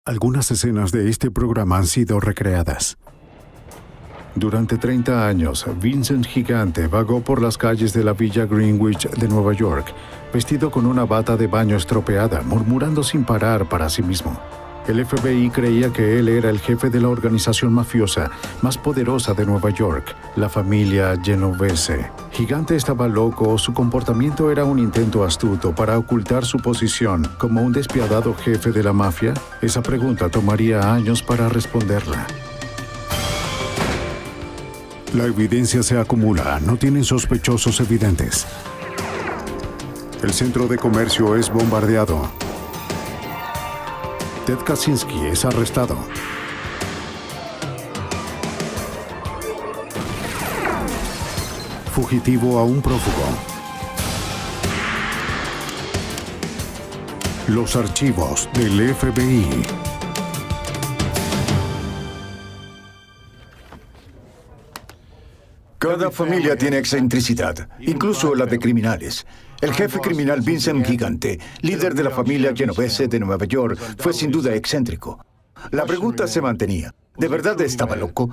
Algunas escenas de este programa han sido recreadas. Durante 30 años, Vincent Gigante vagó por las calles de la Villa Greenwich de Nueva York, vestido con una bata de baño estropeada, murmurando sin parar para sí mismo. El FBI creía que él era el jefe de la organización mafiosa más poderosa de Nueva York, la familia Genovese. Gigante estaba loco o su comportamiento era un intento astuto para ocultar su posición como un despiadado jefe de la mafia. Esa pregunta tomaría años para responderla. La evidencia se acumula, no tienen sospechosos evidentes. El centro de comercio es bombardeado. Ted Kaczynski es arrestado. Fugitivo a un prófugo. Los archivos del FBI. Cada familia tiene excentricidad, incluso la de criminales. El jefe criminal Vincent Gigante, líder de la familia Genovese de Nueva York, fue sin duda excéntrico. La pregunta se mantenía. ¿De verdad estaba loco?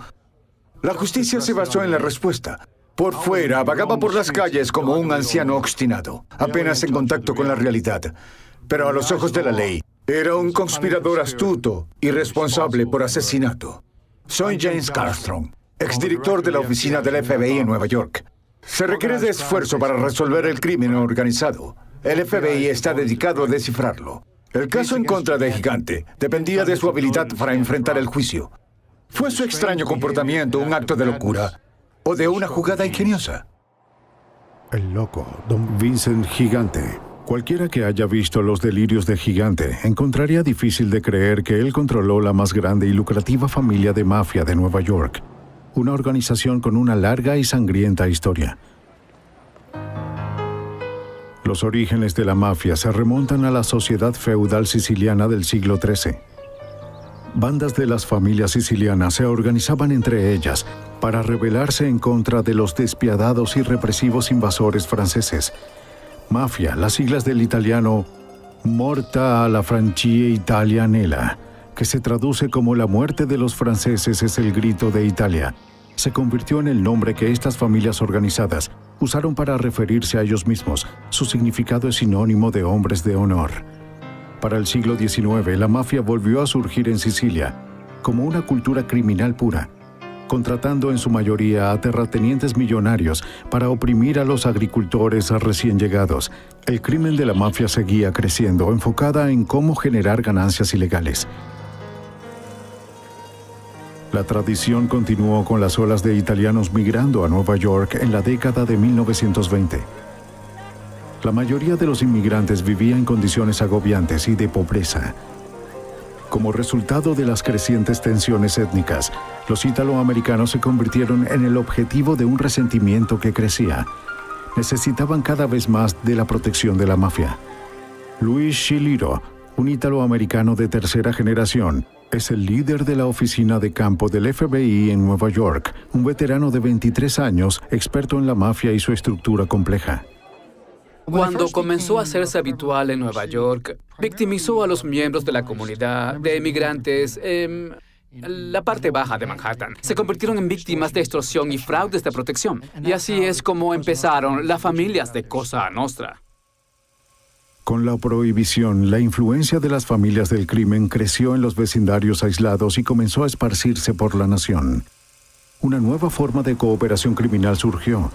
La justicia se basó en la respuesta. Por fuera, vagaba por las calles como un anciano obstinado, apenas en contacto con la realidad. Pero a los ojos de la ley, era un conspirador astuto y responsable por asesinato. Soy James Carstrom, exdirector de la oficina del FBI en Nueva York. Se requiere de esfuerzo para resolver el crimen organizado. El FBI está dedicado a descifrarlo. El caso en contra de Gigante dependía de su habilidad para enfrentar el juicio. ¿Fue su extraño comportamiento un acto de locura o de una jugada ingeniosa? El loco, don Vincent Gigante. Cualquiera que haya visto los delirios de Gigante encontraría difícil de creer que él controló la más grande y lucrativa familia de mafia de Nueva York. Una organización con una larga y sangrienta historia. Los orígenes de la mafia se remontan a la sociedad feudal siciliana del siglo XIII. Bandas de las familias sicilianas se organizaban entre ellas para rebelarse en contra de los despiadados y represivos invasores franceses. Mafia, las siglas del italiano Morta alla Francie Italianella, que se traduce como la muerte de los franceses es el grito de Italia, se convirtió en el nombre que estas familias organizadas usaron para referirse a ellos mismos. Su significado es sinónimo de hombres de honor. Para el siglo XIX, la mafia volvió a surgir en Sicilia como una cultura criminal pura, contratando en su mayoría a terratenientes millonarios para oprimir a los agricultores recién llegados. El crimen de la mafia seguía creciendo, enfocada en cómo generar ganancias ilegales. La tradición continuó con las olas de italianos migrando a Nueva York en la década de 1920. La mayoría de los inmigrantes vivía en condiciones agobiantes y de pobreza. Como resultado de las crecientes tensiones étnicas, los italoamericanos se convirtieron en el objetivo de un resentimiento que crecía. Necesitaban cada vez más de la protección de la mafia. Luis Schiliro, un italoamericano de tercera generación, es el líder de la oficina de campo del FBI en Nueva York, un veterano de 23 años, experto en la mafia y su estructura compleja. Cuando comenzó a hacerse habitual en Nueva York, victimizó a los miembros de la comunidad de emigrantes la parte baja de Manhattan. Se convirtieron en víctimas de extorsión y fraudes de protección. Y así es como empezaron las familias de Cosa Nostra. Con la prohibición, la influencia de las familias del crimen creció en los vecindarios aislados y comenzó a esparcirse por la nación. Una nueva forma de cooperación criminal surgió.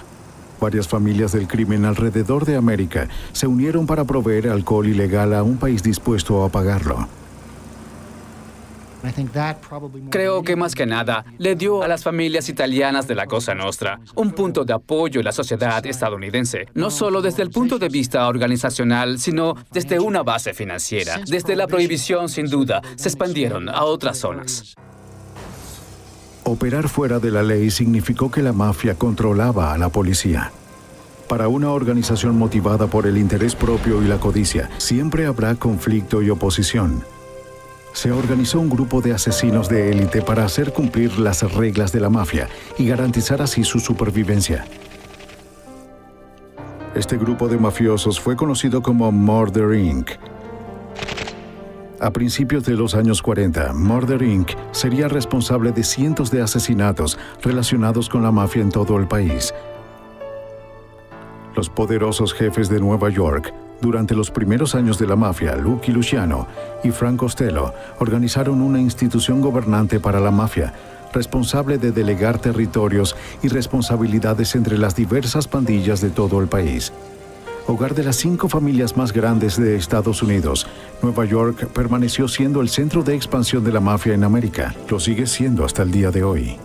Varias familias del crimen alrededor de América se unieron para proveer alcohol ilegal a un país dispuesto a pagarlo. Creo que más que nada le dio a las familias italianas de la Cosa Nostra un punto de apoyo en la sociedad estadounidense, no solo desde el punto de vista organizacional, sino desde una base financiera. Desde la prohibición, sin duda, se expandieron a otras zonas. Operar fuera de la ley significó que la mafia controlaba a la policía. Para una organización motivada por el interés propio y la codicia, siempre habrá conflicto y oposición. Se organizó un grupo de asesinos de élite para hacer cumplir las reglas de la mafia y garantizar así su supervivencia. Este grupo de mafiosos fue conocido como Murder Inc. A principios de los años 40, Murder Inc. sería responsable de cientos de asesinatos relacionados con la mafia en todo el país. Los poderosos jefes de Nueva York, durante los primeros años de la mafia, Lucky Luciano y Frank Costello, organizaron una institución gobernante para la mafia, responsable de delegar territorios y responsabilidades entre las diversas pandillas de todo el país. Hogar de las 5 familias más grandes de Estados Unidos, Nueva York permaneció siendo el centro de expansión de la mafia en América. Lo sigue siendo hasta el día de hoy.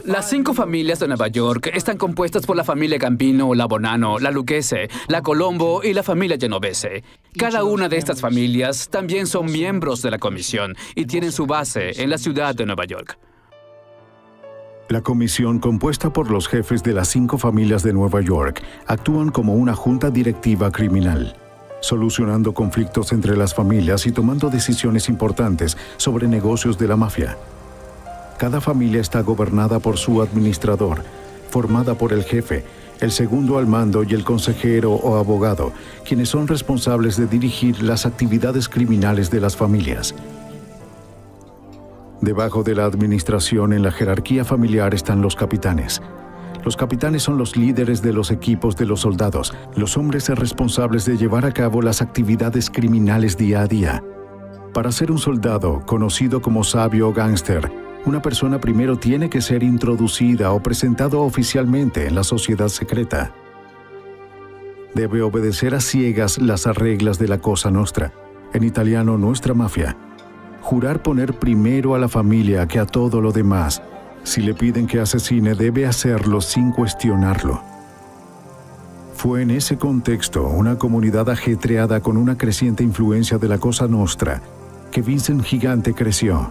Las 5 familias de Nueva York están compuestas por la familia Gambino, la Bonanno, la Lucchese, la Colombo y la familia Genovese. Cada una de estas familias también son miembros de la comisión y tienen su base en la ciudad de Nueva York. La comisión, compuesta por los jefes de las 5 familias de Nueva York, actúan como una junta directiva criminal, solucionando conflictos entre las familias y tomando decisiones importantes sobre negocios de la mafia. Cada familia está gobernada por su administrador, formada por el jefe, el segundo al mando y el consejero o abogado, quienes son responsables de dirigir las actividades criminales de las familias. Debajo de la administración en la jerarquía familiar están los capitanes. Los capitanes son los líderes de los equipos de los soldados, los hombres responsables de llevar a cabo las actividades criminales día a día. Para ser un soldado, conocido como sabio o gángster, una persona primero tiene que ser introducida o presentado oficialmente en la sociedad secreta. Debe obedecer a ciegas las reglas de la Cosa Nostra, en italiano nuestra mafia. Jurar poner primero a la familia que a todo lo demás. Si le piden que asesine, debe hacerlo sin cuestionarlo. Fue en ese contexto, una comunidad ajetreada con una creciente influencia de la Cosa Nostra, que Vincent Gigante creció.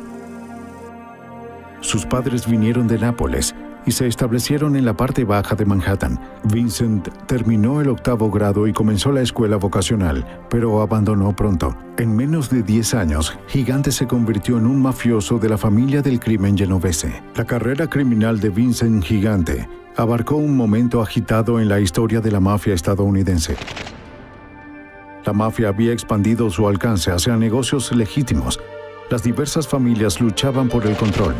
Sus padres vinieron de Nápoles y se establecieron en la parte baja de Manhattan. Vincent terminó el 8º grado y comenzó la escuela vocacional, pero abandonó pronto. En menos de 10 años, Gigante se convirtió en un mafioso de la familia del crimen genovese. La carrera criminal de Vincent Gigante abarcó un momento agitado en la historia de la mafia estadounidense. La mafia había expandido su alcance hacia negocios legítimos. Las diversas familias luchaban por el control.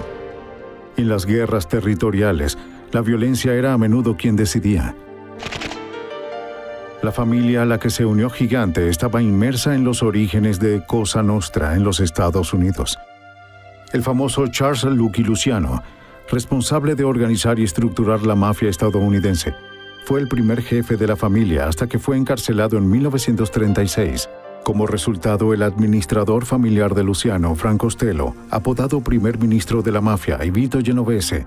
En las guerras territoriales, la violencia era a menudo quien decidía. La familia a la que se unió Gigante estaba inmersa en los orígenes de Cosa Nostra en los Estados Unidos. El famoso Charles Lucky Luciano, responsable de organizar y estructurar la mafia estadounidense, fue el primer jefe de la familia hasta que fue encarcelado en 1936. Como resultado, el administrador familiar de Luciano, Frank Costello, apodado primer ministro de la mafia, y Vito Genovese,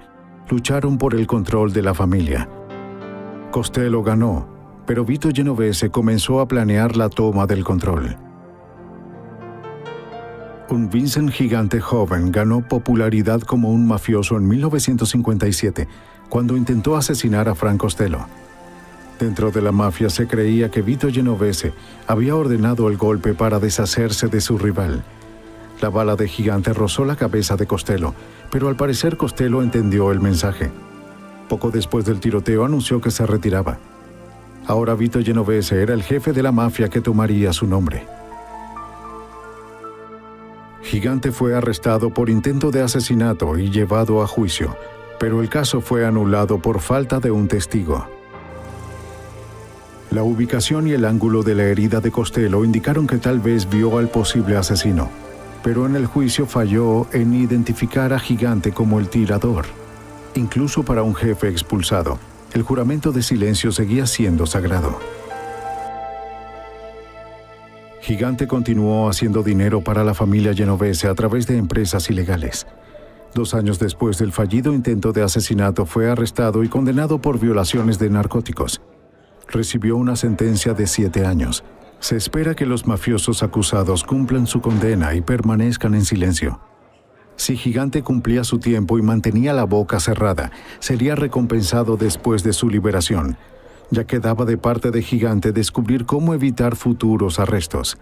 lucharon por el control de la familia. Costello ganó, pero Vito Genovese comenzó a planear la toma del control. Un Vincent Gigante joven ganó popularidad como un mafioso en 1957, cuando intentó asesinar a Frank Costello. Dentro de la mafia se creía que Vito Genovese había ordenado el golpe para deshacerse de su rival. La bala de Gigante rozó la cabeza de Costello, pero al parecer Costello entendió el mensaje. Poco después del tiroteo anunció que se retiraba. Ahora Vito Genovese era el jefe de la mafia que tomaría su nombre. Gigante fue arrestado por intento de asesinato y llevado a juicio, pero el caso fue anulado por falta de un testigo. La ubicación y el ángulo de la herida de Costello indicaron que tal vez vio al posible asesino, pero en el juicio falló en identificar a Gigante como el tirador. Incluso para un jefe expulsado, el juramento de silencio seguía siendo sagrado. Gigante continuó haciendo dinero para la familia Genovese a través de empresas ilegales. 2 años después del fallido intento de asesinato, fue arrestado y condenado por violaciones de narcóticos. Recibió una sentencia de 7 años. Se espera que los mafiosos acusados cumplan su condena y permanezcan en silencio. Si Gigante cumplía su tiempo y mantenía la boca cerrada, sería recompensado después de su liberación. Ya quedaba de parte de Gigante descubrir cómo evitar futuros arrestos.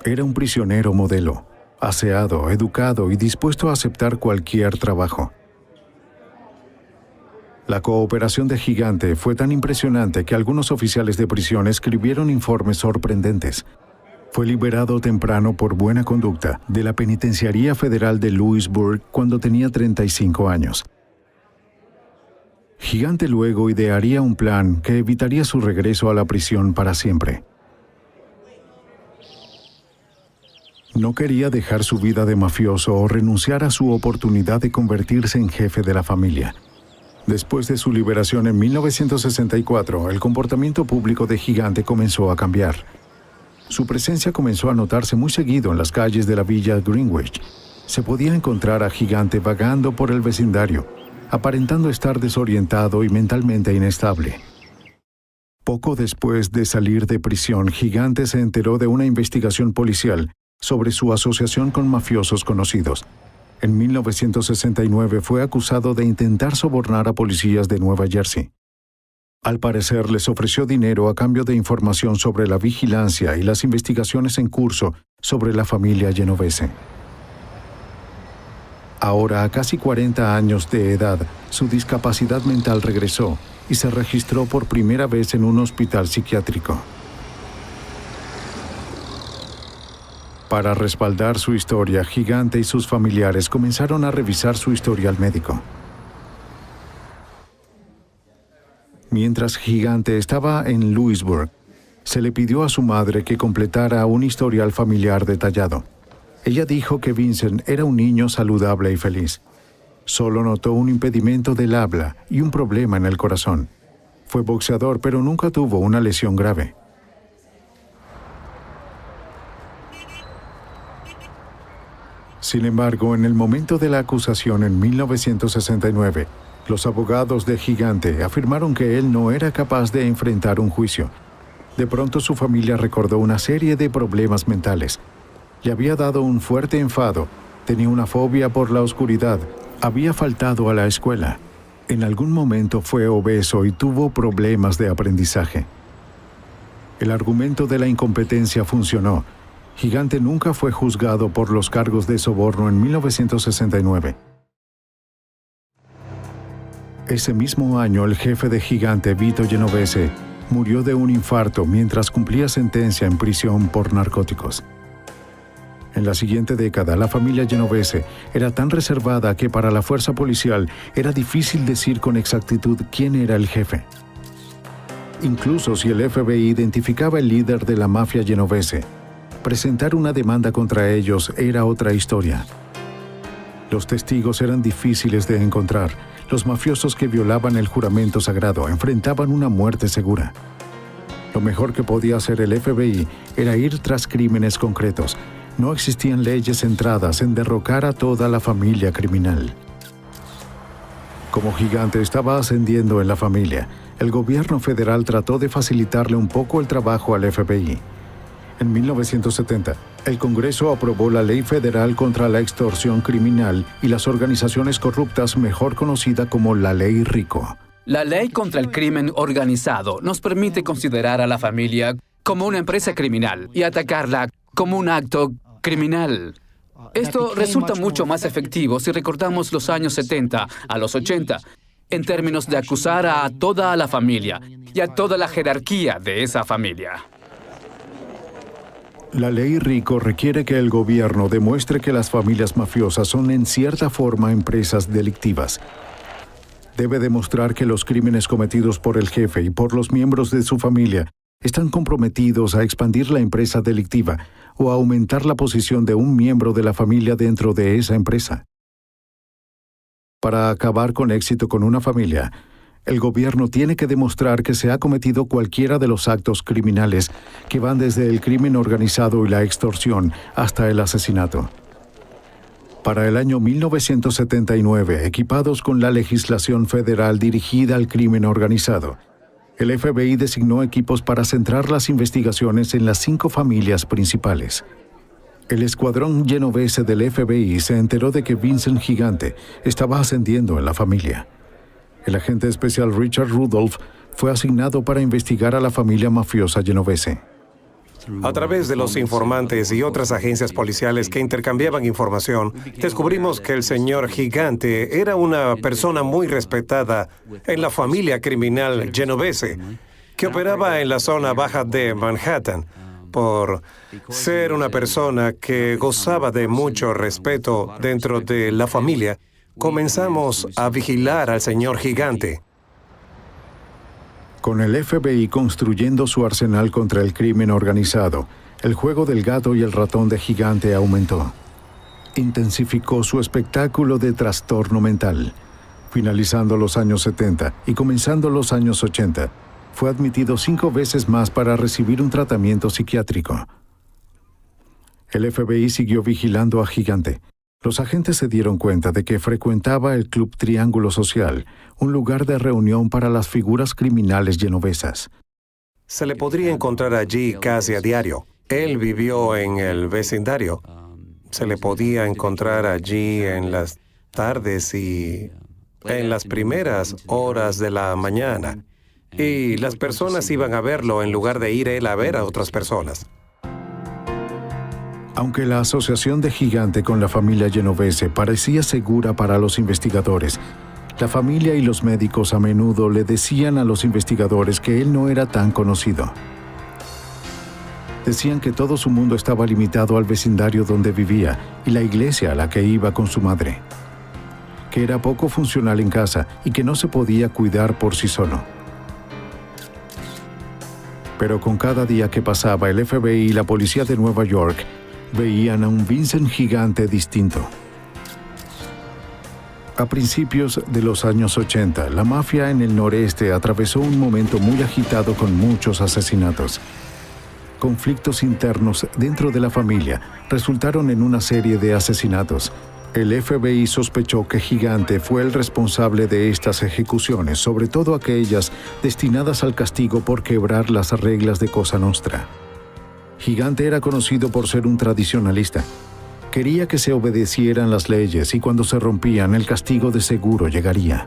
Era un prisionero modelo, aseado, educado y dispuesto a aceptar cualquier trabajo. La cooperación de Gigante fue tan impresionante que algunos oficiales de prisión escribieron informes sorprendentes. Fue liberado temprano por buena conducta de la Penitenciaría Federal de Lewisburg cuando tenía 35 años. Gigante luego idearía un plan que evitaría su regreso a la prisión para siempre. No quería dejar su vida de mafioso o renunciar a su oportunidad de convertirse en jefe de la familia. Después de su liberación en 1964, el comportamiento público de Gigante comenzó a cambiar. Su presencia comenzó a notarse muy seguido en las calles de la villa Greenwich. Se podía encontrar a Gigante vagando por el vecindario, aparentando estar desorientado y mentalmente inestable. Poco después de salir de prisión, Gigante se enteró de una investigación policial sobre su asociación con mafiosos conocidos. En 1969 fue acusado de intentar sobornar a policías de Nueva Jersey. Al parecer les ofreció dinero a cambio de información sobre la vigilancia y las investigaciones en curso sobre la familia Genovese. Ahora, a casi 40 años de edad, su discapacidad mental regresó y se registró por primera vez en un hospital psiquiátrico. Para respaldar su historia, Gigante y sus familiares comenzaron a revisar su historial médico. Mientras Gigante estaba en Lewisburg, se le pidió a su madre que completara un historial familiar detallado. Ella dijo que Vincent era un niño saludable y feliz. Solo notó un impedimento del habla y un problema en el corazón. Fue boxeador, pero nunca tuvo una lesión grave. Sin embargo, en el momento de la acusación en 1969, los abogados de Gigante afirmaron que él no era capaz de enfrentar un juicio. De pronto su familia recordó una serie de problemas mentales. Le había dado un fuerte enfado, tenía una fobia por la oscuridad, había faltado a la escuela. En algún momento fue obeso y tuvo problemas de aprendizaje. El argumento de la incompetencia funcionó. Gigante nunca fue juzgado por los cargos de soborno en 1969. Ese mismo año, el jefe de Gigante, Vito Genovese, murió de un infarto mientras cumplía sentencia en prisión por narcóticos. En la siguiente década, la familia Genovese era tan reservada que para la fuerza policial era difícil decir con exactitud quién era el jefe. Incluso si el FBI identificaba el líder de la mafia genovese, presentar una demanda contra ellos era otra historia. Los testigos eran difíciles de encontrar. Los mafiosos que violaban el juramento sagrado enfrentaban una muerte segura. Lo mejor que podía hacer el FBI era ir tras crímenes concretos. No existían leyes centradas en derrocar a toda la familia criminal. Como Gigante estaba ascendiendo en la familia, el gobierno federal trató de facilitarle un poco el trabajo al FBI. En 1970, el Congreso aprobó la Ley Federal contra la Extorsión Criminal y las Organizaciones Corruptas, mejor conocida como la Ley RICO. La ley contra el crimen organizado nos permite considerar a la familia como una empresa criminal y atacarla como un acto criminal. Esto resulta mucho más efectivo si recordamos los años 70 a los 80, en términos de acusar a toda la familia y a toda la jerarquía de esa familia. La ley RICO requiere que el gobierno demuestre que las familias mafiosas son en cierta forma empresas delictivas. Debe demostrar que los crímenes cometidos por el jefe y por los miembros de su familia están comprometidos a expandir la empresa delictiva o a aumentar la posición de un miembro de la familia dentro de esa empresa. Para acabar con éxito con una familia, el gobierno tiene que demostrar que se ha cometido cualquiera de los actos criminales que van desde el crimen organizado y la extorsión hasta el asesinato. Para el año 1979, equipados con la legislación federal dirigida al crimen organizado, el FBI designó equipos para centrar las investigaciones en las 5 familias principales. El escuadrón genovese del FBI se enteró de que Vincent Gigante estaba ascendiendo en la familia. El agente especial Richard Rudolph fue asignado para investigar a la familia mafiosa genovese. A través de los informantes y otras agencias policiales que intercambiaban información, descubrimos que el señor Gigante era una persona muy respetada en la familia criminal genovese, que operaba en la zona baja de Manhattan. por ser una persona que gozaba de mucho respeto dentro de la familia, comenzamos a vigilar al señor Gigante. Con el FBI construyendo su arsenal contra el crimen organizado, el juego del gato y el ratón de Gigante aumentó. Intensificó su espectáculo de trastorno mental. Finalizando los años 70 y comenzando los años 80, fue admitido 5 veces más para recibir un tratamiento psiquiátrico. El FBI siguió vigilando a Gigante. Los agentes se dieron cuenta de que frecuentaba el Club Triángulo Social, un lugar de reunión para las figuras criminales genovesas. Se le podría encontrar allí casi a diario. Él vivió en el vecindario. Se le podía encontrar allí en las tardes y en las primeras horas de la mañana. Y las personas iban a verlo en lugar de ir él a ver a otras personas. Aunque la asociación de Gigante con la familia genovese parecía segura para los investigadores, la familia y los médicos a menudo le decían a los investigadores que él no era tan conocido. Decían que todo su mundo estaba limitado al vecindario donde vivía y la iglesia a la que iba con su madre, que era poco funcional en casa y que no se podía cuidar por sí solo. Pero con cada día que pasaba, el FBI y la policía de Nueva York veían a un Vincent Gigante distinto. A principios de los años 80, la mafia en el noreste atravesó un momento muy agitado con muchos asesinatos. Conflictos internos dentro de la familia resultaron en una serie de asesinatos. El FBI sospechó que Gigante fue el responsable de estas ejecuciones, sobre todo aquellas destinadas al castigo por quebrar las reglas de Cosa Nostra. Gigante era conocido por ser un tradicionalista. Quería que se obedecieran las leyes y cuando se rompían, el castigo de seguro llegaría.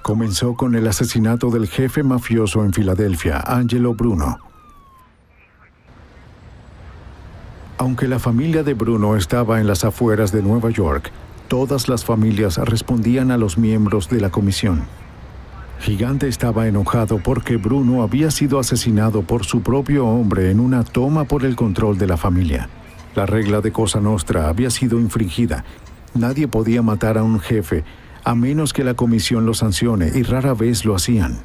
Comenzó con el asesinato del jefe mafioso en Filadelfia, Angelo Bruno. Aunque la familia de Bruno estaba en las afueras de Nueva York, todas las familias respondían a los miembros de la comisión. Gigante estaba enojado porque Bruno había sido asesinado por su propio hombre en una toma por el control de la familia. La regla de Cosa Nostra había sido infringida. Nadie podía matar a un jefe a menos que la comisión lo sancione, y rara vez lo hacían.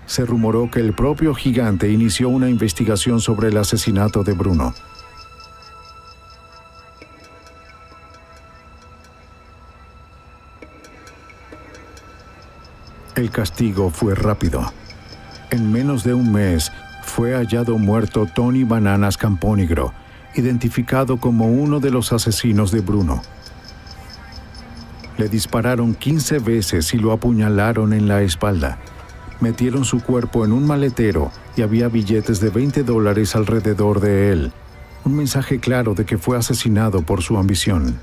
Se rumoró que el propio Gigante inició una investigación sobre el asesinato de Bruno. El castigo fue rápido. En menos de un mes, fue hallado muerto Tony Bananas Campónigro, identificado como uno de los asesinos de Bruno. Le dispararon 15 veces y lo apuñalaron en la espalda. Metieron su cuerpo en un maletero y había billetes de $20 alrededor de él. Un mensaje claro de que fue asesinado por su ambición.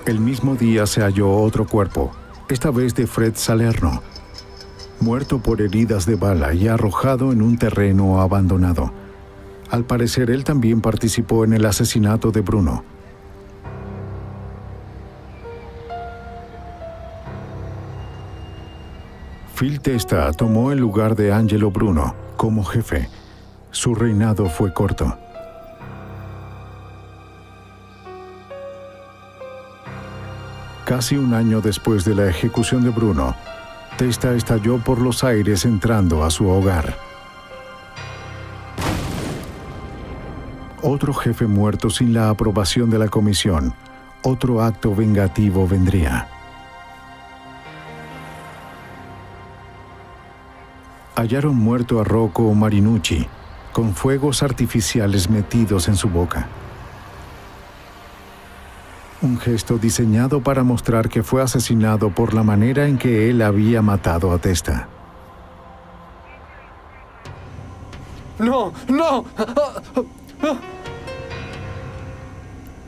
El mismo día se halló otro cuerpo, esta vez de Fred Salerno, muerto por heridas de bala y arrojado en un terreno abandonado. Al parecer, él también participó en el asesinato de Bruno. Phil Testa tomó el lugar de Angelo Bruno como jefe. Su reinado fue corto. Casi un año después de la ejecución de Bruno, Testa estalló por los aires entrando a su hogar. Otro jefe muerto sin la aprobación de la comisión. Otro acto vengativo vendría. Hallaron muerto a Rocco Marinucci, con fuegos artificiales metidos en su boca. Un gesto diseñado para mostrar que fue asesinado por la manera en que él había matado a Testa. ¡No! ¡No!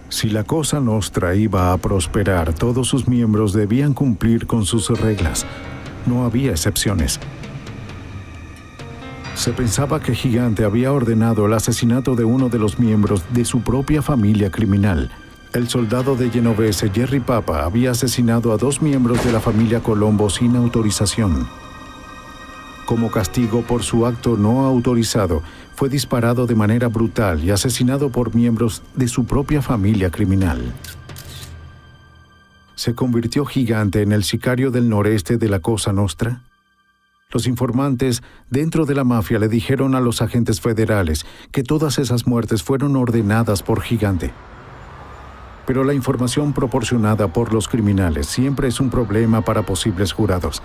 Si la Cosa Nostra iba a prosperar, todos sus miembros debían cumplir con sus reglas. No había excepciones. Se pensaba que Gigante había ordenado el asesinato de uno de los miembros de su propia familia criminal, El soldado de Genovese, Jerry Papa, había asesinado a 2 miembros de la familia Colombo sin autorización. Como castigo por su acto no autorizado, fue disparado de manera brutal y asesinado por miembros de su propia familia criminal. ¿Se convirtió Gigante en el sicario del noreste de la Cosa Nostra? Los informantes dentro de la mafia le dijeron a los agentes federales que todas esas muertes fueron ordenadas por Gigante. Pero la información proporcionada por los criminales siempre es un problema para posibles jurados.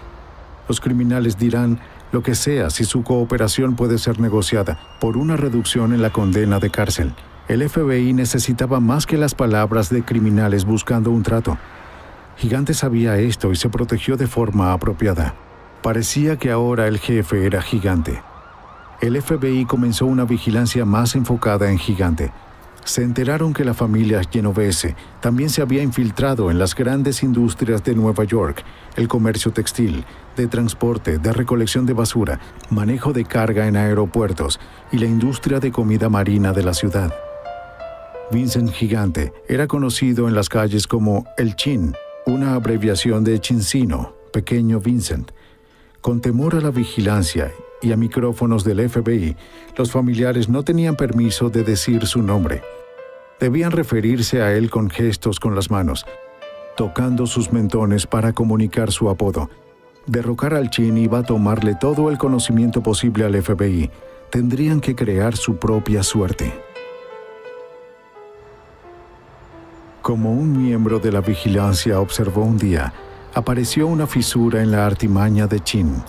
Los criminales dirán lo que sea si su cooperación puede ser negociada por una reducción en la condena de cárcel. El FBI necesitaba más que las palabras de criminales buscando un trato. Gigante sabía esto y se protegió de forma apropiada. Parecía que ahora el jefe era Gigante. El FBI comenzó una vigilancia más enfocada en Gigante. Se enteraron que la familia Genovese también se había infiltrado en las grandes industrias de Nueva York, el comercio textil, de transporte, de recolección de basura, manejo de carga en aeropuertos y la industria de comida marina de la ciudad. Vincent Gigante era conocido en las calles como el Chin, una abreviación de Chincino, pequeño Vincent. Con temor a la vigilancia y a micrófonos del FBI, los familiares no tenían permiso de decir su nombre. Debían referirse a él con gestos con las manos, tocando sus mentones para comunicar su apodo. Derrocar al Chin iba a tomarle todo el conocimiento posible al FBI. Tendrían que crear su propia suerte. Como un miembro de la vigilancia observó un día, apareció una fisura en la artimaña de Chin.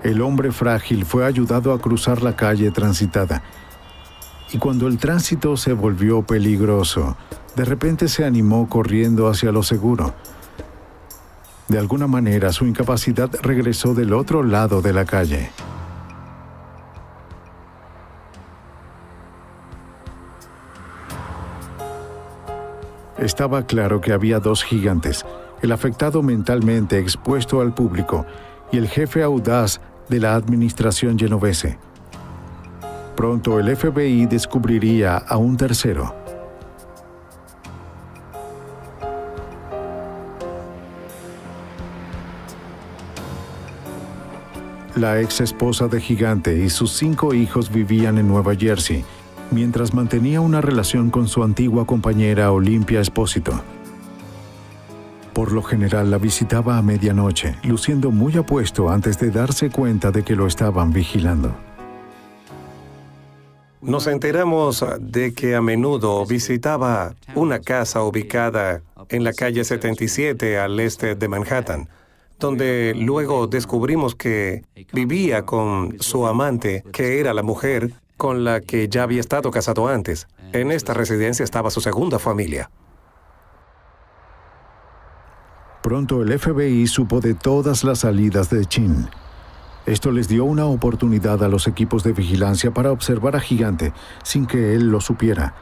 El hombre frágil fue ayudado a cruzar la calle transitada. Y cuando el tránsito se volvió peligroso, de repente se animó corriendo hacia lo seguro. De alguna manera, su incapacidad regresó del otro lado de la calle. Estaba claro que había 2 gigantes, el afectado mentalmente expuesto al público y el jefe audaz de la administración genovese. Pronto el FBI descubriría a un tercero. La ex esposa de Gigante y sus 5 hijos vivían en Nueva Jersey, mientras mantenía una relación con su antigua compañera Olympia Espósito. Por lo general la visitaba a medianoche, luciendo muy apuesto antes de darse cuenta de que lo estaban vigilando. Nos enteramos de que a menudo visitaba una casa ubicada en la calle 77 al este de Manhattan, donde luego descubrimos que vivía con su amante, que era la mujer con la que ya había estado casado antes. En esta residencia estaba su segunda familia. Pronto el FBI supo de todas las salidas de Chin. Esto les dio una oportunidad a los equipos de vigilancia para observar a Gigante sin que él lo supiera.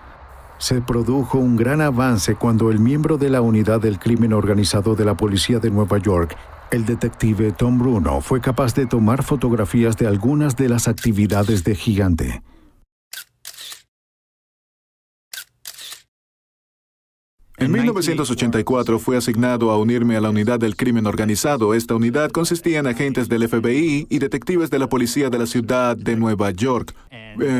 Se produjo un gran avance cuando el miembro de la unidad del crimen organizado de la policía de Nueva York, el detective Tom Bruno, fue capaz de tomar fotografías de algunas de las actividades de Gigante. En 1984 fui asignado a unirme a la unidad del crimen organizado. Esta unidad consistía en agentes del FBI y detectives de la policía de la ciudad de Nueva York.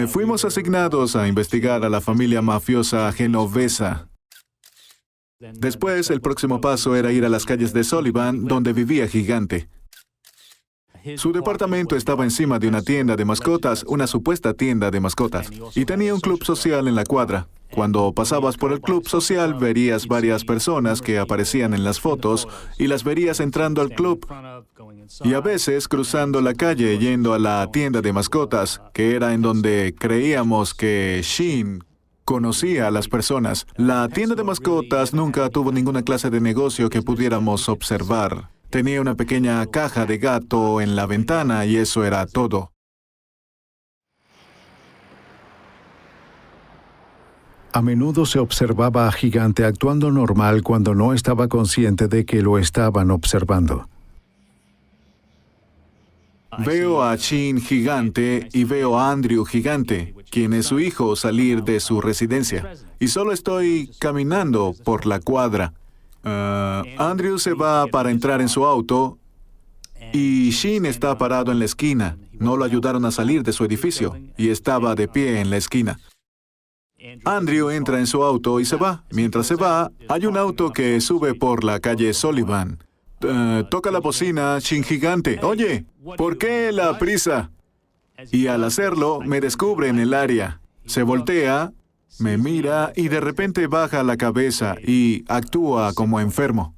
Fuimos asignados a investigar a la familia mafiosa genovesa. Después, el próximo paso era ir a las calles de Sullivan, donde vivía Gigante. Su departamento estaba encima de una tienda de mascotas, una supuesta tienda de mascotas, y tenía un club social en la cuadra. Cuando pasabas por el club social, verías varias personas que aparecían en las fotos y las verías entrando al club y a veces cruzando la calle yendo a la tienda de mascotas, que era en donde creíamos que Shin conocía a las personas. La tienda de mascotas nunca tuvo ninguna clase de negocio que pudiéramos observar. Tenía una pequeña caja de gato en la ventana y eso era todo. A menudo se observaba a Gigante actuando normal cuando no estaba consciente de que lo estaban observando. Veo a Chin Gigante y veo a Andrew Gigante, quien es su hijo, salir de su residencia. Y solo estoy caminando por la cuadra. Andrew se va para entrar en su auto y Chin está parado en la esquina. No lo ayudaron a salir de su edificio y estaba de pie en la esquina. Andrew entra en su auto y se va. Mientras se va, hay un auto que sube por la calle Sullivan. Toca la bocina Chin Gigante. Oye, ¿por qué la prisa? Y al hacerlo, me descubre en el área. Se voltea, me mira y de repente baja la cabeza y actúa como enfermo.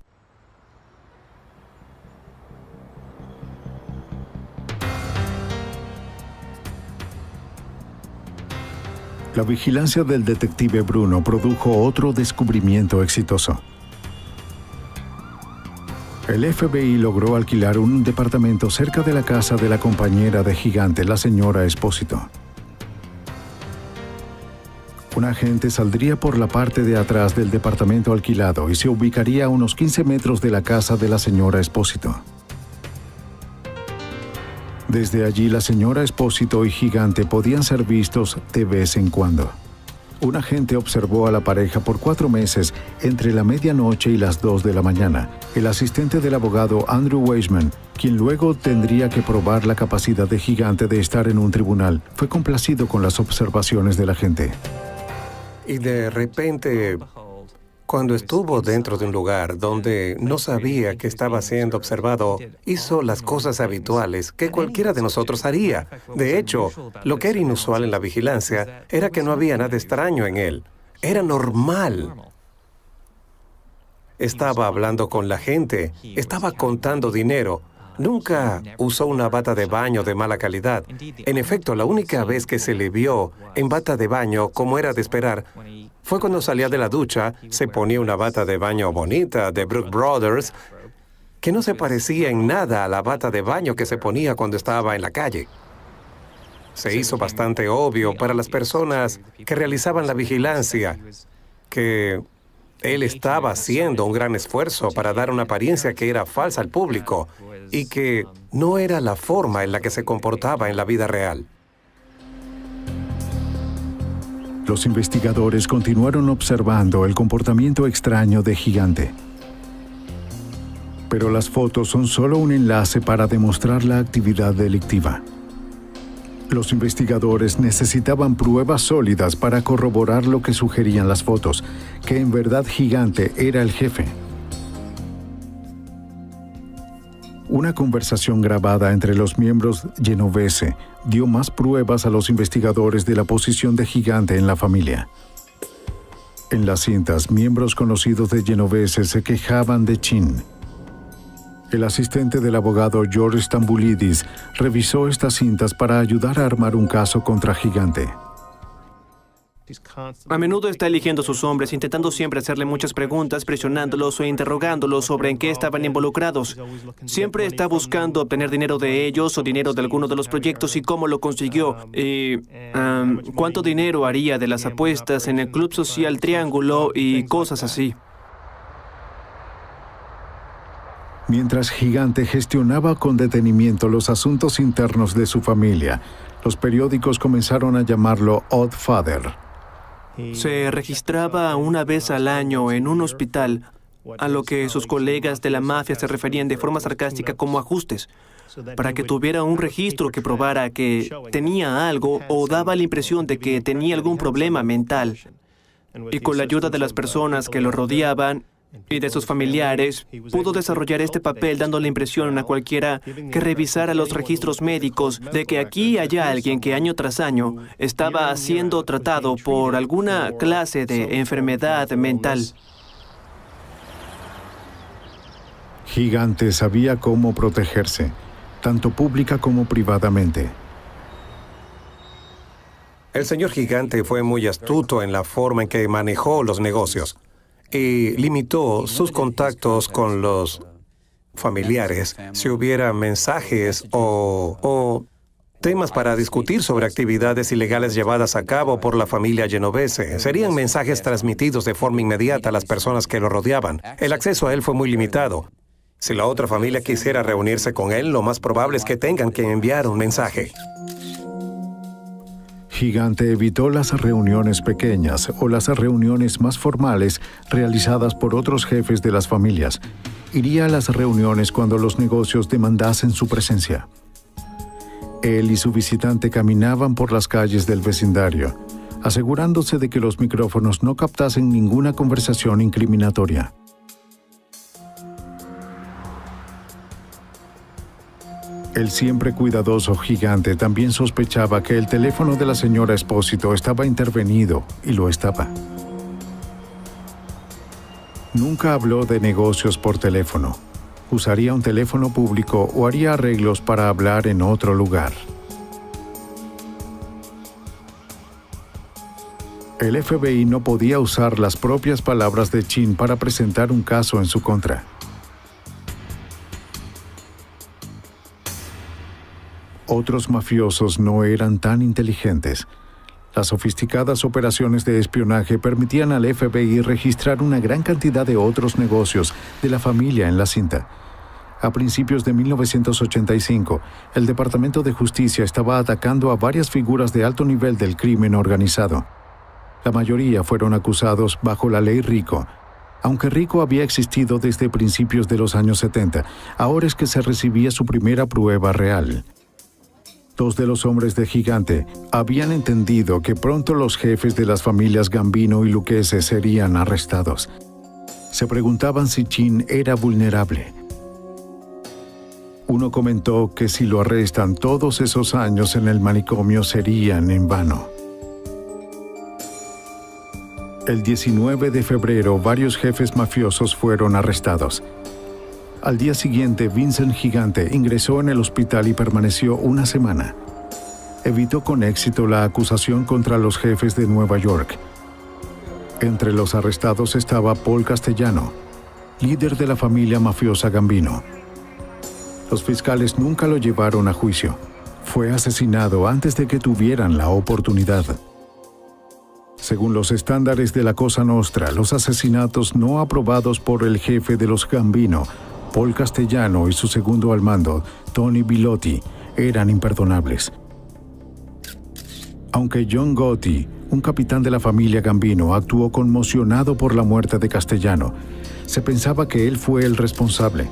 La vigilancia del detective Bruno produjo otro descubrimiento exitoso. El FBI logró alquilar un departamento cerca de la casa de la compañera de Gigante, la señora Espósito. Un agente saldría por la parte de atrás del departamento alquilado y se ubicaría a unos 15 metros de la casa de la señora Espósito. Desde allí, la señora Espósito y Gigante podían ser vistos de vez en cuando. Un agente observó a la pareja por 4 meses entre la medianoche y las 2 de la mañana. El asistente del abogado Andrew Weisman, quien luego tendría que probar la capacidad de Gigante de estar en un tribunal, fue complacido con las observaciones del agente. Y de repente, cuando estuvo dentro de un lugar donde no sabía que estaba siendo observado, hizo las cosas habituales que cualquiera de nosotros haría. De hecho, lo que era inusual en la vigilancia era que no había nada extraño en él. Era normal. Estaba hablando con la gente, estaba contando dinero. Nunca usó una bata de baño de mala calidad. En efecto, la única vez que se le vio en bata de baño, como era de esperar, fue cuando salía de la ducha, se ponía una bata de baño bonita de Brooks Brothers, que no se parecía en nada a la bata de baño que se ponía cuando estaba en la calle. Se hizo bastante obvio para las personas que realizaban la vigilancia que él estaba haciendo un gran esfuerzo para dar una apariencia que era falsa al público y que no era la forma en la que se comportaba en la vida real. Los investigadores continuaron observando el comportamiento extraño de Gigante. Pero las fotos son solo un enlace para demostrar la actividad delictiva. Los investigadores necesitaban pruebas sólidas para corroborar lo que sugerían las fotos, que en verdad Gigante era el jefe. Una conversación grabada entre los miembros genovese dio más pruebas a los investigadores de la posición de Gigante en la familia. En las cintas, miembros conocidos de genovese se quejaban de Chin. El asistente del abogado George Stambulidis revisó estas cintas para ayudar a armar un caso contra Gigante. A menudo está eligiendo a sus hombres, intentando siempre hacerle muchas preguntas, presionándolos o interrogándolos sobre en qué estaban involucrados. Siempre está buscando obtener dinero de ellos o dinero de alguno de los proyectos y cómo lo consiguió. Y cuánto dinero haría de las apuestas en el Club Social Triángulo y cosas así. Mientras Gigante gestionaba con detenimiento los asuntos internos de su familia, los periódicos comenzaron a llamarlo Odd Father. Se registraba una vez al año en un hospital, a lo que sus colegas de la mafia se referían de forma sarcástica como ajustes, para que tuviera un registro que probara que tenía algo o daba la impresión de que tenía algún problema mental. Y con la ayuda de las personas que lo rodeaban y de sus familiares, pudo desarrollar este papel dando la impresión a cualquiera que revisara los registros médicos de que aquí hay alguien que año tras año estaba siendo tratado por alguna clase de enfermedad mental. Gigante sabía cómo protegerse, tanto pública como privadamente. El señor Gigante fue muy astuto en la forma en que manejó los negocios y limitó sus contactos con los familiares si hubiera mensajes o temas para discutir sobre actividades ilegales llevadas a cabo por la familia genovese. Serían mensajes transmitidos de forma inmediata a las personas que lo rodeaban. El acceso a él fue muy limitado. Si la otra familia quisiera reunirse con él, lo más probable es que tengan que enviar un mensaje. Gigante evitó las reuniones pequeñas o las reuniones más formales realizadas por otros jefes de las familias. Iría a las reuniones cuando los negocios demandasen su presencia. Él y su visitante caminaban por las calles del vecindario, asegurándose de que los micrófonos no captasen ninguna conversación incriminatoria. El siempre cuidadoso Gigante también sospechaba que el teléfono de la señora Espósito estaba intervenido, y lo estaba. Nunca habló de negocios por teléfono. Usaría un teléfono público o haría arreglos para hablar en otro lugar. El FBI no podía usar las propias palabras de Chin para presentar un caso en su contra. Otros mafiosos no eran tan inteligentes. Las sofisticadas operaciones de espionaje permitían al FBI registrar una gran cantidad de otros negocios de la familia en la cinta. A principios de 1985, el Departamento de Justicia estaba atacando a varias figuras de alto nivel del crimen organizado. La mayoría fueron acusados bajo la ley RICO. Aunque RICO había existido desde principios de los años 70, ahora es que se recibía su primera prueba real. Dos de los hombres de Gigante habían entendido que pronto los jefes de las familias Gambino y Lucchese serían arrestados. Se preguntaban si Chin era vulnerable. Uno comentó que si lo arrestan, todos esos años en el manicomio serían en vano. El 19 de febrero, varios jefes mafiosos fueron arrestados. Al día siguiente, Vincent Gigante ingresó en el hospital y permaneció una semana. Evitó con éxito la acusación contra los jefes de Nueva York. Entre los arrestados estaba Paul Castellano, líder de la familia mafiosa Gambino. Los fiscales nunca lo llevaron a juicio. Fue asesinado antes de que tuvieran la oportunidad. Según los estándares de la Cosa Nostra, los asesinatos no aprobados por el jefe de los Gambino, Paul Castellano, y su segundo al mando, Tony Bilotti, eran imperdonables. Aunque John Gotti, un capitán de la familia Gambino, actuó conmocionado por la muerte de Castellano, se pensaba que él fue el responsable.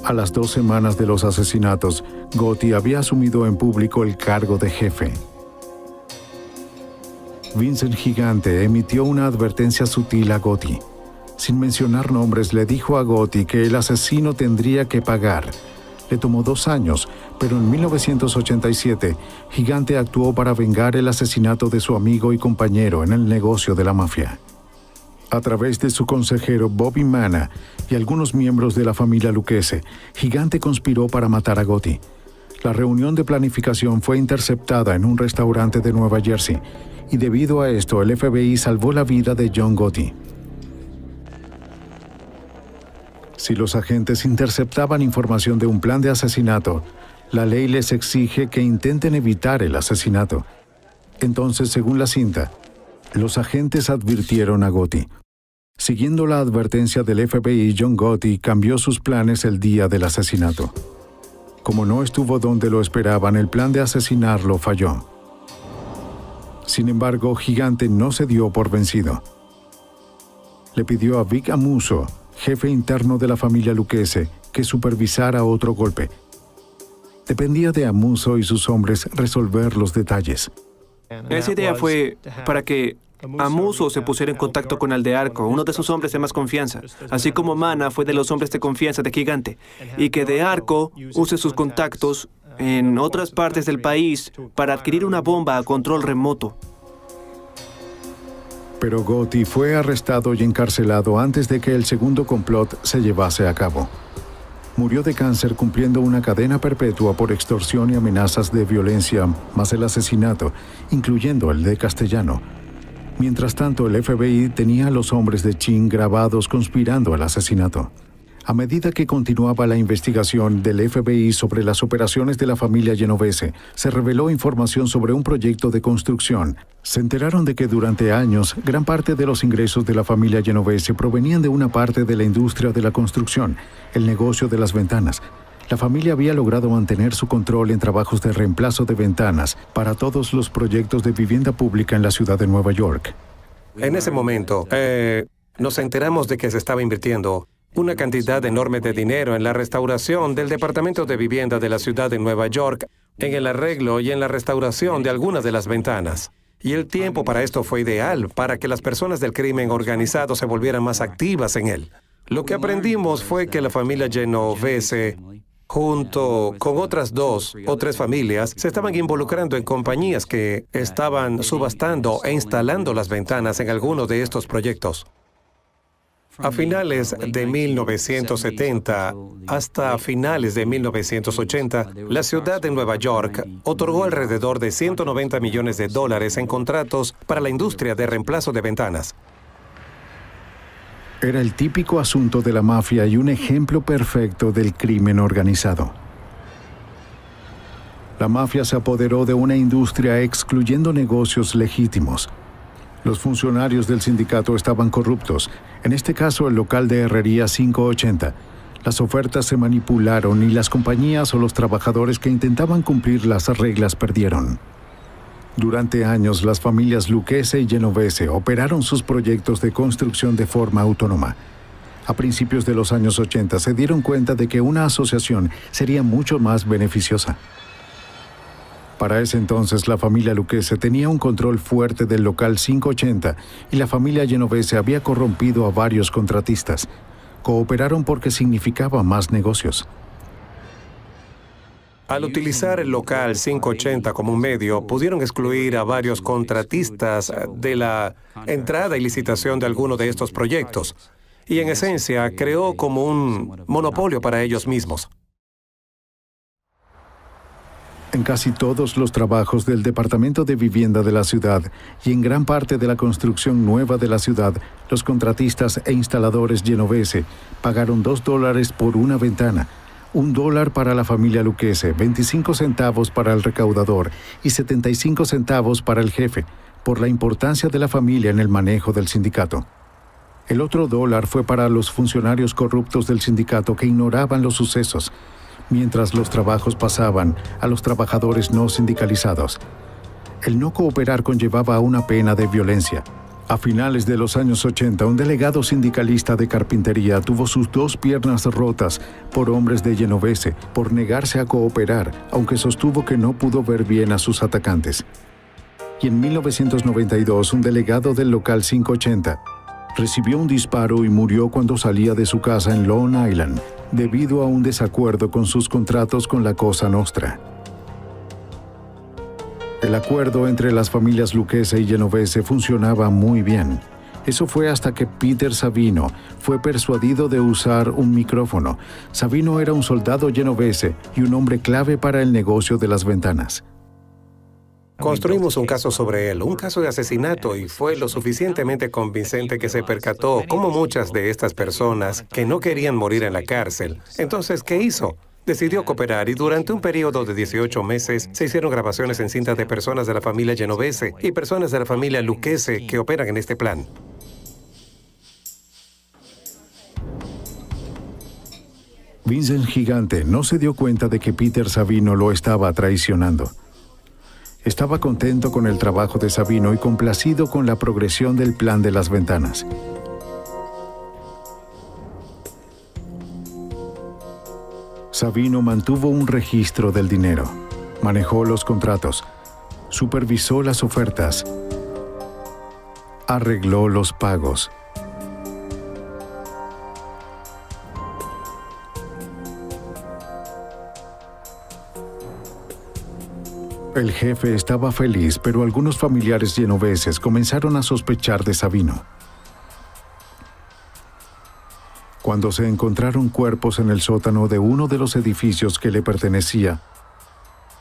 A las 2 semanas de los asesinatos, Gotti había asumido en público el cargo de jefe. Vincent Gigante emitió una advertencia sutil a Gotti. Sin mencionar nombres, le dijo a Gotti que el asesino tendría que pagar. Le tomó 2 años, pero en 1987, Gigante actuó para vengar el asesinato de su amigo y compañero en el negocio de la mafia. A través de su consejero Bobby Manna y algunos miembros de la familia Lucchese, Gigante conspiró para matar a Gotti. La reunión de planificación fue interceptada en un restaurante de Nueva Jersey, y debido a esto, el FBI salvó la vida de John Gotti. Si los agentes interceptaban información de un plan de asesinato, la ley les exige que intenten evitar el asesinato. Entonces, según la cinta, los agentes advirtieron a Gotti. Siguiendo la advertencia del FBI, John Gotti cambió sus planes el día del asesinato. Como no estuvo donde lo esperaban, el plan de asesinarlo falló. Sin embargo, Gigante no se dio por vencido. Le pidió a Vic Amuso, jefe interno de la familia Lucchese, que supervisara otro golpe. Dependía de Amuso y sus hombres resolver los detalles. Esa idea fue para que Amuso se pusiera en contacto con Aldearco, uno de sus hombres de más confianza, así como Manna fue de los hombres de confianza de Gigante, y que De Arco use sus contactos en otras partes del país para adquirir una bomba a control remoto. Pero Gotti fue arrestado y encarcelado antes de que el segundo complot se llevase a cabo. Murió de cáncer cumpliendo una cadena perpetua por extorsión y amenazas de violencia, más el asesinato, incluyendo el de Castellano. Mientras tanto, el FBI tenía a los hombres de Chin grabados conspirando el asesinato. A medida que continuaba la investigación del FBI sobre las operaciones de la familia Genovese, se reveló información sobre un proyecto de construcción. Se enteraron de que durante años, gran parte de los ingresos de la familia Genovese provenían de una parte de la industria de la construcción, el negocio de las ventanas. La familia había logrado mantener su control en trabajos de reemplazo de ventanas para todos los proyectos de vivienda pública en la ciudad de Nueva York. En ese momento, nos enteramos de que se estaba invirtiendo una cantidad enorme de dinero en la restauración del Departamento de Vivienda de la ciudad de Nueva York, en el arreglo y en la restauración de algunas de las ventanas. Y el tiempo para esto fue ideal para que las personas del crimen organizado se volvieran más activas en él. Lo que aprendimos fue que la familia Genovese, junto con otras 2 o 3 familias, se estaban involucrando en compañías que estaban subastando e instalando las ventanas en alguno de estos proyectos. A finales de 1970 hasta finales de 1980, la ciudad de Nueva York otorgó alrededor de $190 millones en contratos para la industria de reemplazo de ventanas. Era el típico asunto de la mafia y un ejemplo perfecto del crimen organizado. La mafia se apoderó de una industria excluyendo negocios legítimos. Los funcionarios del sindicato estaban corruptos, en este caso el local de herrería 580. Las ofertas se manipularon y las compañías o los trabajadores que intentaban cumplir las reglas perdieron. Durante años, las familias Lucchese y Genovese operaron sus proyectos de construcción de forma autónoma. A principios de los años 80 se dieron cuenta de que una asociación sería mucho más beneficiosa. Para ese entonces, la familia Lucchese tenía un control fuerte del local 580 y la familia Genovese había corrompido a varios contratistas. Cooperaron porque significaba más negocios. Al utilizar el local 580 como un medio, pudieron excluir a varios contratistas de la entrada y licitación de alguno de estos proyectos. Y en esencia, creó como un monopolio para ellos mismos. En casi todos los trabajos del Departamento de Vivienda de la ciudad y en gran parte de la construcción nueva de la ciudad, los contratistas e instaladores Genovese pagaron $2 por una ventana, $1 para la familia Lucchese, 25 centavos para el recaudador y 75 centavos para el jefe, por la importancia de la familia en el manejo del sindicato. El otro $1 fue para los funcionarios corruptos del sindicato que ignoraban los sucesos, mientras los trabajos pasaban a los trabajadores no sindicalizados. El no cooperar conllevaba una pena de violencia. A finales de los años 80, un delegado sindicalista de carpintería tuvo sus 2 piernas rotas por hombres de Genovese por negarse a cooperar, aunque sostuvo que no pudo ver bien a sus atacantes. Y en 1992, un delegado del local 580 recibió un disparo y murió cuando salía de su casa en Long Island, debido a un desacuerdo con sus contratos con la Cosa Nostra. El acuerdo entre las familias Lucchese y Genovese funcionaba muy bien. Eso fue hasta que Peter Savino fue persuadido de usar un micrófono. Savino era un soldado genovese y un hombre clave para el negocio de las ventanas. Construimos un caso sobre él, un caso de asesinato, y fue lo suficientemente convincente que se percató cómo muchas de estas personas que no querían morir en la cárcel. Entonces, ¿qué hizo? Decidió cooperar y durante un periodo de 18 meses se hicieron grabaciones en cinta de personas de la familia Genovese y personas de la familia Lucchese que operan en este plan. Vincent Gigante no se dio cuenta de que Peter Savino lo estaba traicionando. Estaba contento con el trabajo de Savino y complacido con la progresión del plan de las ventanas. Savino mantuvo un registro del dinero, manejó los contratos, supervisó las ofertas, arregló los pagos. El jefe estaba feliz, pero algunos familiares genoveses comenzaron a sospechar de Savino. Cuando se encontraron cuerpos en el sótano de uno de los edificios que le pertenecía,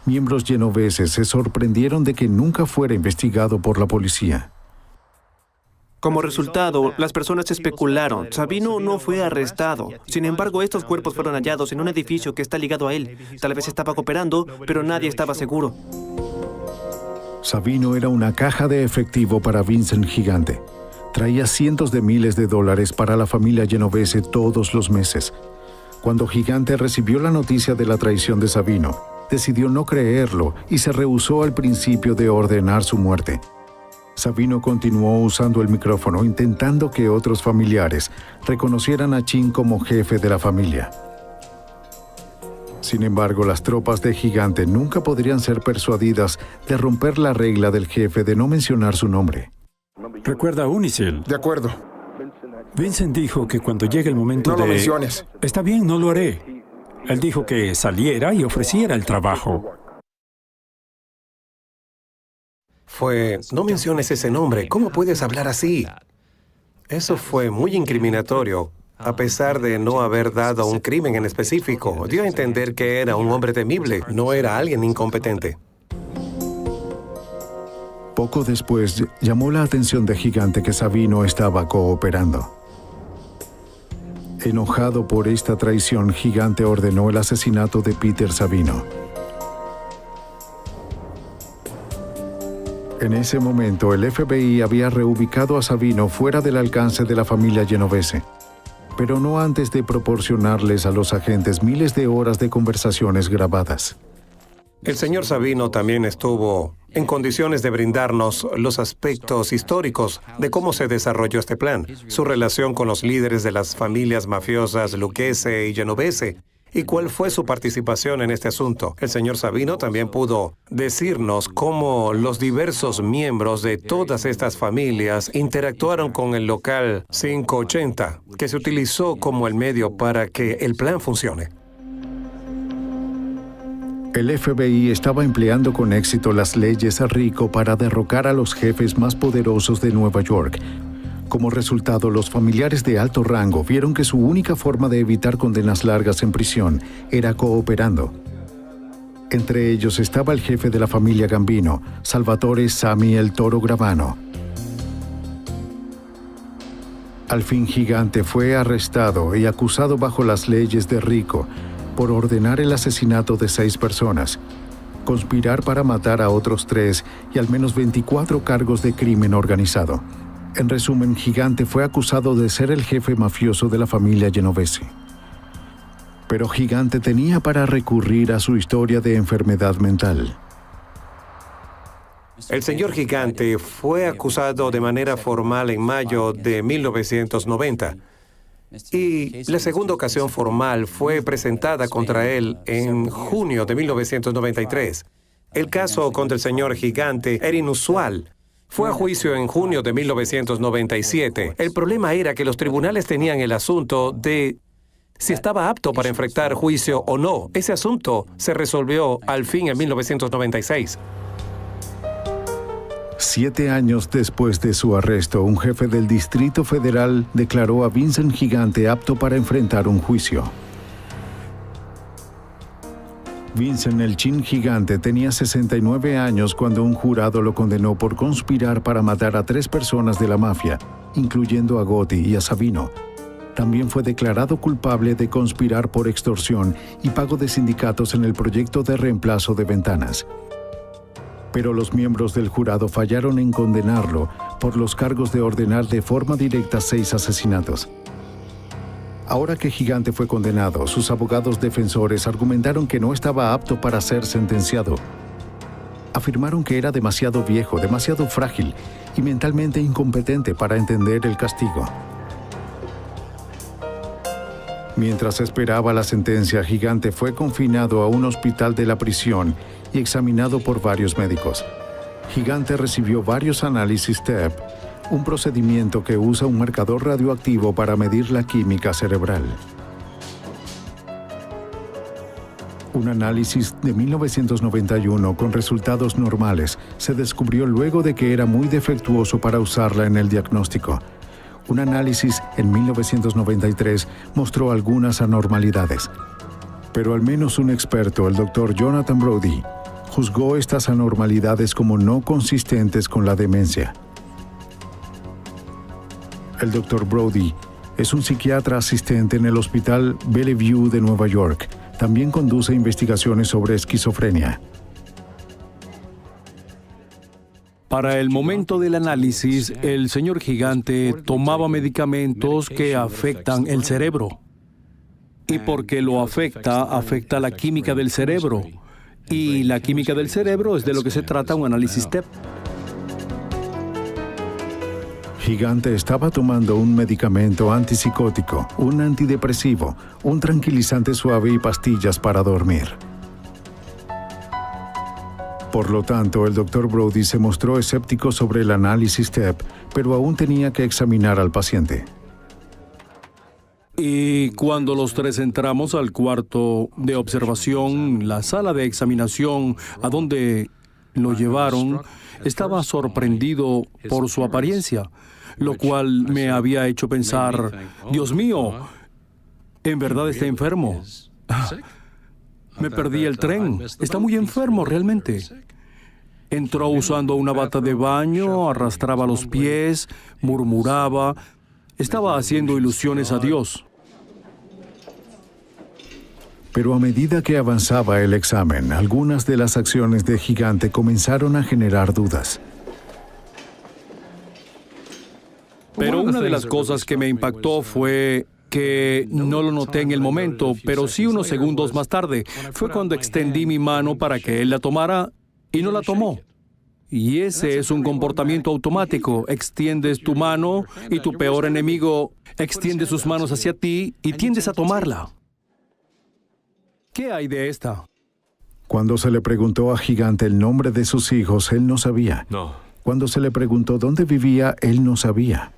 miembros genoveses se sorprendieron de que nunca fuera investigado por la policía. Como resultado, las personas especularon. Sabino no fue arrestado. Sin embargo, estos cuerpos fueron hallados en un edificio que está ligado a él. Tal vez estaba cooperando, pero nadie estaba seguro. Sabino era una caja de efectivo para Vincent Gigante. Traía cientos de miles de dólares para la familia Genovese todos los meses. Cuando Gigante recibió la noticia de la traición de Sabino, decidió no creerlo y se rehusó al principio de ordenar su muerte. Sabino continuó usando el micrófono, intentando que otros familiares reconocieran a Chin como jefe de la familia. Sin embargo, las tropas de Gigante nunca podrían ser persuadidas de romper la regla del jefe de no mencionar su nombre. Recuerda a Unicel. De acuerdo. Vincent dijo que cuando llegue el momento No lo menciones. Está bien, no lo haré. Él dijo que saliera y ofreciera el trabajo. No menciones ese nombre. ¿Cómo puedes hablar así? Eso fue muy incriminatorio. A pesar de no haber dado un crimen en específico, dio a entender que era un hombre temible, no era alguien incompetente. Poco después, llamó la atención de Gigante que Sabino estaba cooperando. Enojado por esta traición, Gigante ordenó el asesinato de Peter Sabino. En ese momento, el FBI había reubicado a Sabino fuera del alcance de la familia Genovese, pero no antes de proporcionarles a los agentes miles de horas de conversaciones grabadas. El señor Sabino también estuvo en condiciones de brindarnos los aspectos históricos de cómo se desarrolló este plan, su relación con los líderes de las familias mafiosas Lucchese y Genovese, y cuál fue su participación en este asunto. El señor Sabino también pudo decirnos cómo los diversos miembros de todas estas familias interactuaron con el local 580, que se utilizó como el medio para que el plan funcione. El FBI estaba empleando con éxito las leyes RICO para derrocar a los jefes más poderosos de Nueva York. Como resultado, los familiares de alto rango vieron que su única forma de evitar condenas largas en prisión era cooperando. Entre ellos estaba el jefe de la familia Gambino, Salvatore Sammy el Toro Gravano. Al fin, Gigante fue arrestado y acusado bajo las leyes de RICO por ordenar el asesinato de 6 personas, conspirar para matar a otros 3 y al menos 24 cargos de crimen organizado. En resumen, Gigante fue acusado de ser el jefe mafioso de la familia Genovese. Pero Gigante tenía para recurrir a su historia de enfermedad mental. El señor Gigante fue acusado de manera formal en mayo de 1990. Y la segunda ocasión formal fue presentada contra él en junio de 1993. El caso contra el señor Gigante era inusual. Fue a juicio en junio de 1997. El problema era que los tribunales tenían el asunto de si estaba apto para enfrentar juicio o no. Ese asunto se resolvió al fin en 1996. 7 años después de su arresto, un jefe del Distrito Federal declaró a Vincent Gigante apto para enfrentar un juicio. Vincent el Chin Gigante tenía 69 años cuando un jurado lo condenó por conspirar para matar a 3 personas de la mafia, incluyendo a Gotti y a Sabino. También fue declarado culpable de conspirar por extorsión y pago de sindicatos en el proyecto de reemplazo de ventanas. Pero los miembros del jurado fallaron en condenarlo por los cargos de ordenar de forma directa 6 asesinatos. Ahora que Gigante fue condenado, sus abogados defensores argumentaron que no estaba apto para ser sentenciado. Afirmaron que era demasiado viejo, demasiado frágil y mentalmente incompetente para entender el castigo. Mientras esperaba la sentencia, Gigante fue confinado a un hospital de la prisión y examinado por varios médicos. Gigante recibió varios análisis TEP, un procedimiento que usa un marcador radioactivo para medir la química cerebral. Un análisis de 1991 con resultados normales se descubrió luego de que era muy defectuoso para usarla en el diagnóstico. Un análisis en 1993 mostró algunas anormalidades. Pero al menos un experto, el Dr. Jonathan Brody, juzgó estas anormalidades como no consistentes con la demencia. El Dr. Brody es un psiquiatra asistente en el Hospital Bellevue de Nueva York. También conduce investigaciones sobre esquizofrenia. Para el momento del análisis, el señor Gigante tomaba medicamentos que afectan el cerebro. Y porque lo afecta la química del cerebro. Y la química del cerebro es de lo que se trata un análisis TEP. Gigante estaba tomando un medicamento antipsicótico, un antidepresivo, un tranquilizante suave y pastillas para dormir. Por lo tanto, el Dr. Brody se mostró escéptico sobre el análisis TEP, pero aún tenía que examinar al paciente. Y cuando los tres entramos al cuarto de observación, la sala de examinación, a donde lo llevaron, estaba sorprendido por su apariencia, lo cual me había hecho pensar, Dios mío, en verdad está enfermo. Me perdí el tren. Está muy enfermo realmente. Entró usando una bata de baño, arrastraba los pies, murmuraba. Estaba haciendo ilusiones a Dios. Pero a medida que avanzaba el examen, algunas de las acciones de Gigante comenzaron a generar dudas. Pero una de las cosas que me impactó fue que no lo noté en el momento, pero sí unos segundos más tarde. Fue cuando extendí mi mano para que él la tomara y no la tomó. Y ese es un comportamiento automático. Extiendes tu mano y tu peor enemigo extiende sus manos hacia ti y tiendes a tomarla. ¿Qué hay de esta? Cuando se le preguntó a Gigante el nombre de sus hijos, él no sabía. No. Cuando se le preguntó dónde vivía, él no sabía.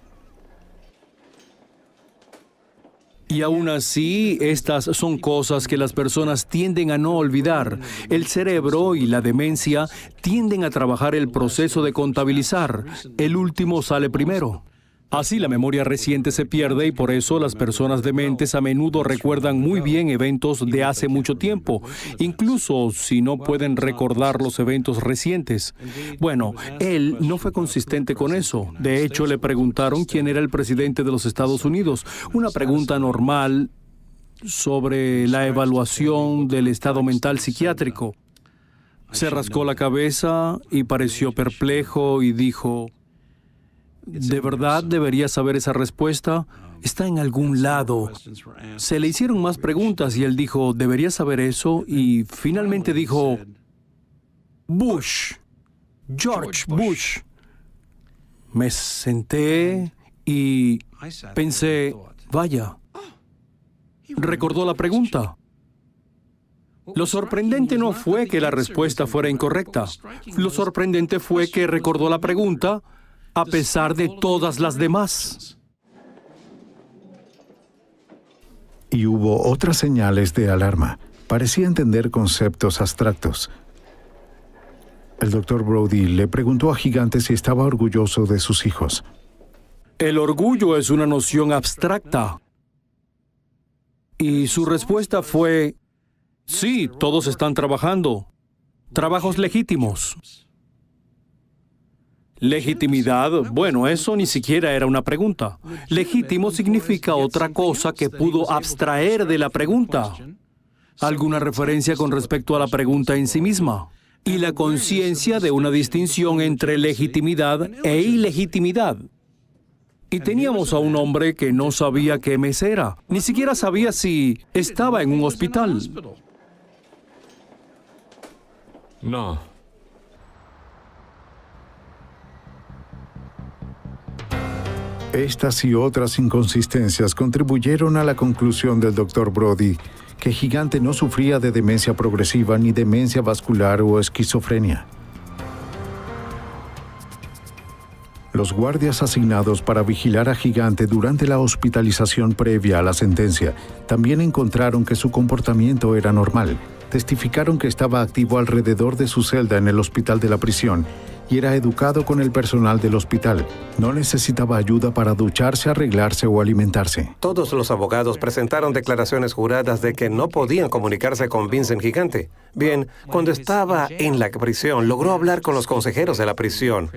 Y aún así, estas son cosas que las personas tienden a no olvidar. El cerebro y la demencia tienden a trabajar el proceso de contabilizar. El último sale primero. Así la memoria reciente se pierde y por eso las personas dementes a menudo recuerdan muy bien eventos de hace mucho tiempo, incluso si no pueden recordar los eventos recientes. Bueno, él no fue consistente con eso. De hecho, le preguntaron quién era el presidente de los Estados Unidos, una pregunta normal sobre la evaluación del estado mental psiquiátrico. Se rascó la cabeza y pareció perplejo y dijo: ¿de verdad debería saber esa respuesta? Está en algún lado. Se le hicieron más preguntas y él dijo, ¿debería saber eso? Y finalmente dijo, Bush, George Bush. Me senté y pensé, vaya, recordó la pregunta. Lo sorprendente no fue que la respuesta fuera incorrecta. Lo sorprendente fue que recordó la pregunta a pesar de todas las demás. Y hubo otras señales de alarma. Parecía entender conceptos abstractos. El Dr. Brody le preguntó a Gigante si estaba orgulloso de sus hijos. El orgullo es una noción abstracta. Y su respuesta fue, sí, todos están trabajando. Trabajos legítimos. Legitimidad, bueno, eso ni siquiera era una pregunta. Legítimo significa otra cosa que pudo abstraer de la pregunta. Alguna referencia con respecto a la pregunta en sí misma. Y la conciencia de una distinción entre legitimidad e ilegitimidad. Y teníamos a un hombre que no sabía qué mes era. Ni siquiera sabía si estaba en un hospital. No. Estas y otras inconsistencias contribuyeron a la conclusión del Dr. Brody que Gigante no sufría de demencia progresiva ni demencia vascular o esquizofrenia. Los guardias asignados para vigilar a Gigante durante la hospitalización previa a la sentencia también encontraron que su comportamiento era normal. Testificaron que estaba activo alrededor de su celda en el hospital de la prisión y era educado con el personal del hospital. No necesitaba ayuda para ducharse, arreglarse o alimentarse. Todos los abogados presentaron declaraciones juradas de que no podían comunicarse con Vincent Gigante. Bien, cuando estaba en la prisión, logró hablar con los consejeros de la prisión.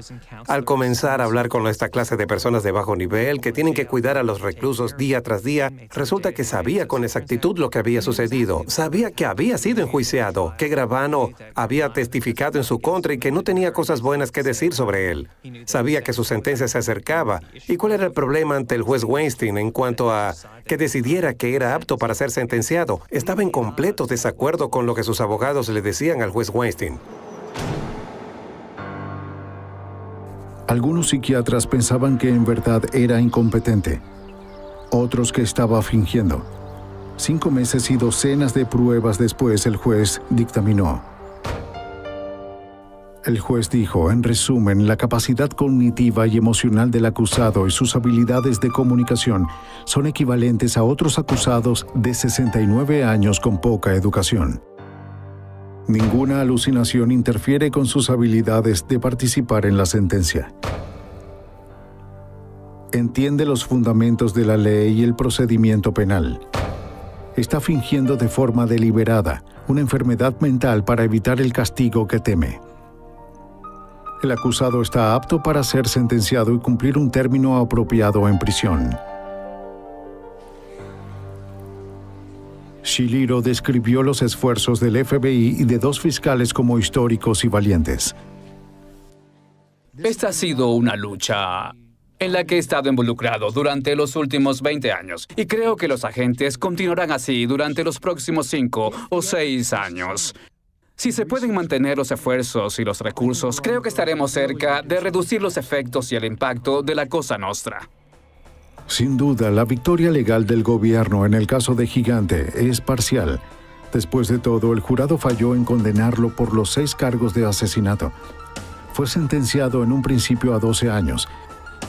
Al comenzar a hablar con esta clase de personas de bajo nivel que tienen que cuidar a los reclusos día tras día, resulta que sabía con exactitud lo que había sucedido. Sabía que había sido enjuiciado, que Gravano había testificado en su contra y que no tenía cosas buenas que decir sobre él. Sabía que su sentencia se acercaba. ¿Y cuál era el problema ante el juez Weinstein en cuanto a que decidiera que era apto para ser sentenciado? Estaba en completo desacuerdo con lo que sus abogados le decían al juez Weinstein. Algunos psiquiatras pensaban que en verdad era incompetente. Otros que estaba fingiendo. 5 meses y docenas de pruebas después, el juez dictaminó. El juez dijo, en resumen, la capacidad cognitiva y emocional del acusado y sus habilidades de comunicación son equivalentes a otros acusados de 69 años con poca educación. Ninguna alucinación interfiere con sus habilidades de participar en la sentencia. Entiende los fundamentos de la ley y el procedimiento penal. Está fingiendo de forma deliberada una enfermedad mental para evitar el castigo que teme. El acusado está apto para ser sentenciado y cumplir un término apropiado en prisión. Shiliro describió los esfuerzos del FBI y de 2 fiscales como históricos y valientes. Esta ha sido una lucha en la que he estado involucrado durante los últimos 20 años. Y creo que los agentes continuarán así durante los próximos 5 o 6 años. Si se pueden mantener los esfuerzos y los recursos, creo que estaremos cerca de reducir los efectos y el impacto de la Cosa Nostra. Sin duda, la victoria legal del gobierno en el caso de Gigante es parcial. Después de todo, el jurado falló en condenarlo por los 6 cargos de asesinato. Fue sentenciado en un principio a 12 años.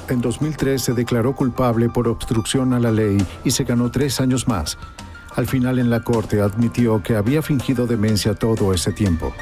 En 2003 se declaró culpable por obstrucción a la ley y se ganó 3 años más. Al final en la corte admitió que había fingido demencia todo ese tiempo.